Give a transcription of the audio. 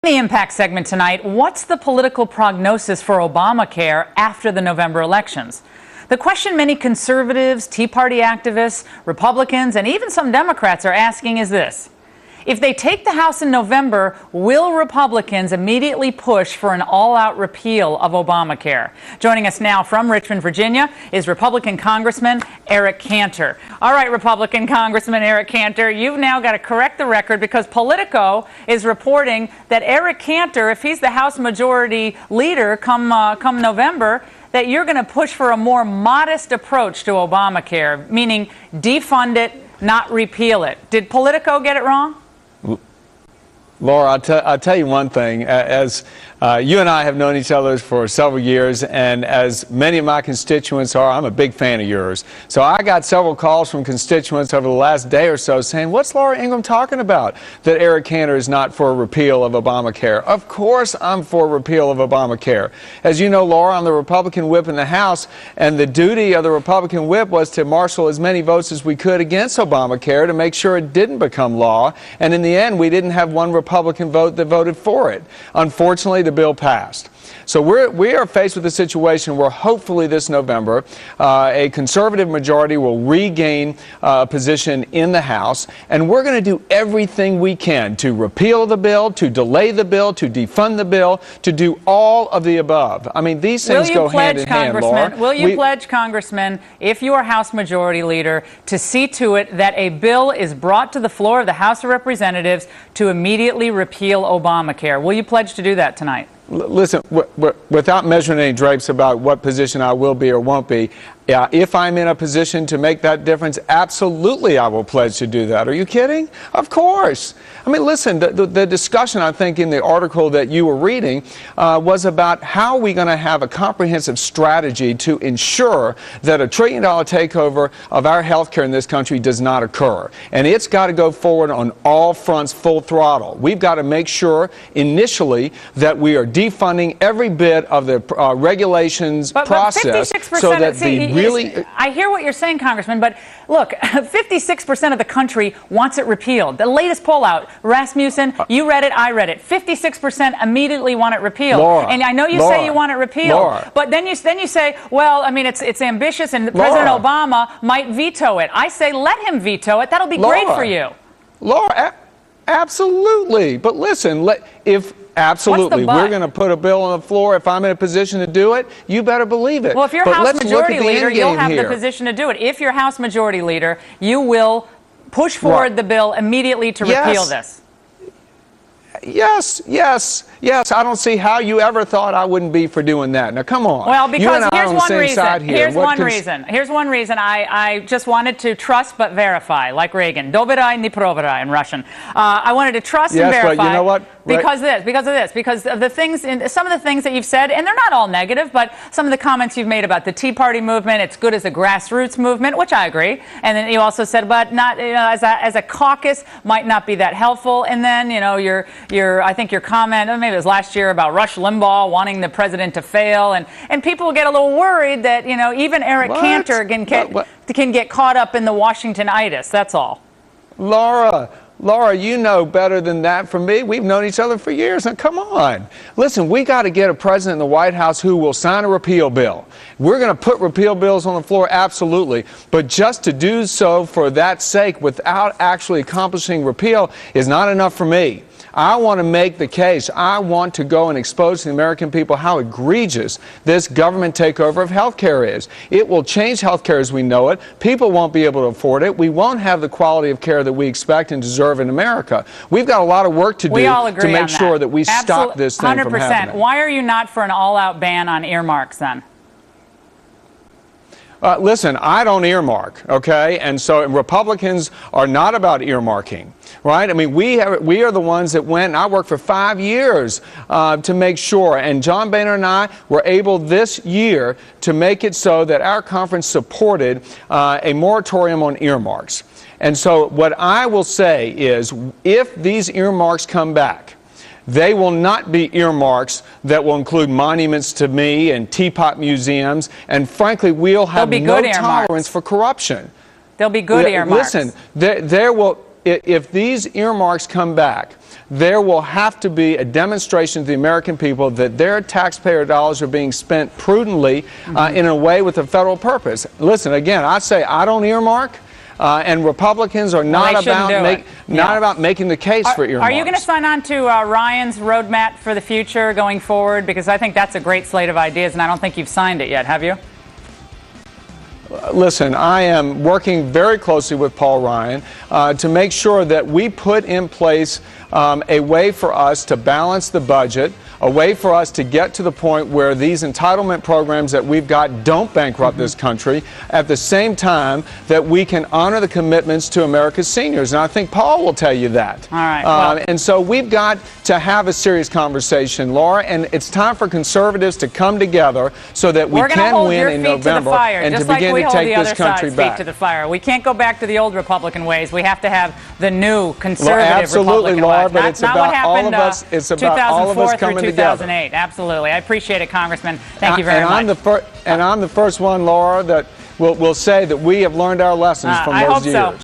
The Impact segment tonight, what's the political prognosis for Obamacare after the November elections? The question many conservatives, Tea Party activists, Republicans, and even some Democrats are asking is this. If they take the House in November, will Republicans immediately push for an all-out repeal of Obamacare? Joining us now from Richmond, Virginia, is Republican Congressman Eric Cantor. All right, Republican Congressman Eric Cantor, you've now got to correct the record because Politico is reporting that Eric Cantor, if he's the House Majority Leader come November, that you're going to push for a more modest approach to Obamacare, meaning defund it, not repeal it. Did Politico get it wrong? Laura, I'll tell you one thing. As you and I have known each other for several years, and as many of my constituents are, I'm a big fan of yours. So I got several calls from constituents over the last day or so saying, what's Laura Ingraham talking about, that Eric Cantor is not for a repeal of Obamacare? Of course I'm for a repeal of Obamacare. As you know, Laura, I'm the Republican whip in the House, and the duty of the Republican whip was to marshal as many votes as we could against Obamacare to make sure it didn't become law. And in the end, we didn't have one Republican vote that voted for it. Unfortunately, the bill passed. So we are faced with a situation where hopefully this November a conservative majority will regain a position in the House, and we're going to do everything we can to repeal the bill, to delay the bill, to defund the bill, to do all of the above. I mean, these things go hand in hand, Laura. Will you pledge, Congressman, if you are House Majority Leader, to see to it that a bill is brought to the floor of the House of Representatives to immediately repeal Obamacare? Will you pledge to do that tonight? Listen, without measuring any drapes about what position I will be or won't be, if I'm in a position to make that difference, absolutely I will pledge to do that. Are you kidding? Of course. I mean, listen, the discussion, I think, in the article that you were reading was about how are we going to have a comprehensive strategy to ensure that a $1 trillion takeover of our health care in this country does not occur. And it's got to go forward on all fronts full throttle. We've got to make sure initially that we are defunding every bit of the regulations process so that the really... I hear what you're saying, Congressman, but look, 56% of the country wants it repealed. The latest poll out, Rasmussen, you read it, I read it. 56% immediately want it repealed. Laura, and I know you say you want it repealed, but then you say, well, I mean, it's ambitious, and President Obama might veto it. I say let him veto it. That'll be great for you. Laura, absolutely. But listen, absolutely, we're going to put a bill on the floor. If I'm in a position to do it, you better believe it. Well, if you're House Majority Leader, you'll have the position to do it. If you're House Majority Leader, you will push forward the bill immediately to repeal this. Yes. I don't see how you ever thought I wouldn't be for doing that. Now, come on. Well, because here's one reason. I just wanted to trust but verify, like Reagan. Doverai ni proverai in Russian. I wanted to trust and verify. But you know what? Because of the things, some of the things that you've said, and they're not all negative, but some of the comments you've made about the Tea Party movement, it's good as a grassroots movement, which I agree. And then you also said, but not, as a caucus, might not be that helpful. And then, I think your comment, maybe it was last year, about Rush Limbaugh wanting the president to fail, and people get a little worried that even Eric Cantor can get caught up in the Washingtonitis. That's all. Laura, you know better than that from me. We've known each other for years. Now, come on. Listen, we got to get a president in the White House who will sign a repeal bill. We're going to put repeal bills on the floor, absolutely. But just to do so for that sake without actually accomplishing repeal is not enough for me. I want to make the case. I want to go and expose to the American people how egregious this government takeover of health care is. It will change health care as we know it. People won't be able to afford it. We won't have the quality of care that we expect and deserve in America. We've got a lot of work to do to make sure that we stop this thing from happening. 100%. Why are you not for an all-out ban on earmarks then? Listen, I don't earmark, okay? And so Republicans are not about earmarking, right? I mean, we are the ones that went, and I worked for 5 years to make sure, and John Boehner and I were able this year to make it so that our conference supported a moratorium on earmarks. And so what I will say is, if these earmarks come back, they will not be earmarks that will include monuments to me and teapot museums, and frankly, we'll have no tolerance for corruption. They'll be good earmarks. Listen, there will, if these earmarks come back, there will have to be a demonstration to the American people that their taxpayer dollars are being spent prudently in a way with a federal purpose. Listen, again, I say I don't earmark. And Republicans are not about making the case for earmarks. Are you going to sign on to Ryan's roadmap for the future going forward? Because I think that's a great slate of ideas, and I don't think you've signed it yet, have you? Listen, I am working very closely with Paul Ryan to make sure that we put in place a way for us to balance the budget, a way for us to get to the point where these entitlement programs that we've got don't bankrupt this country, at the same time that we can honor the commitments to America's seniors. And I think Paul will tell you that. All right. And so we've got to have a serious conversation, Laura, and it's time for conservatives to come together so that we can win in November and to begin to take this country back. To the fire. We can't go back to the old Republican ways. We have to have the new conservative Republican Laura, ways. but it's about all of us. It's about all of us coming together. 2008. Absolutely. I appreciate it, Congressman. Thank you very much. And I'm the first one, Laura, that will say that we have learned our lessons from those years. I hope so.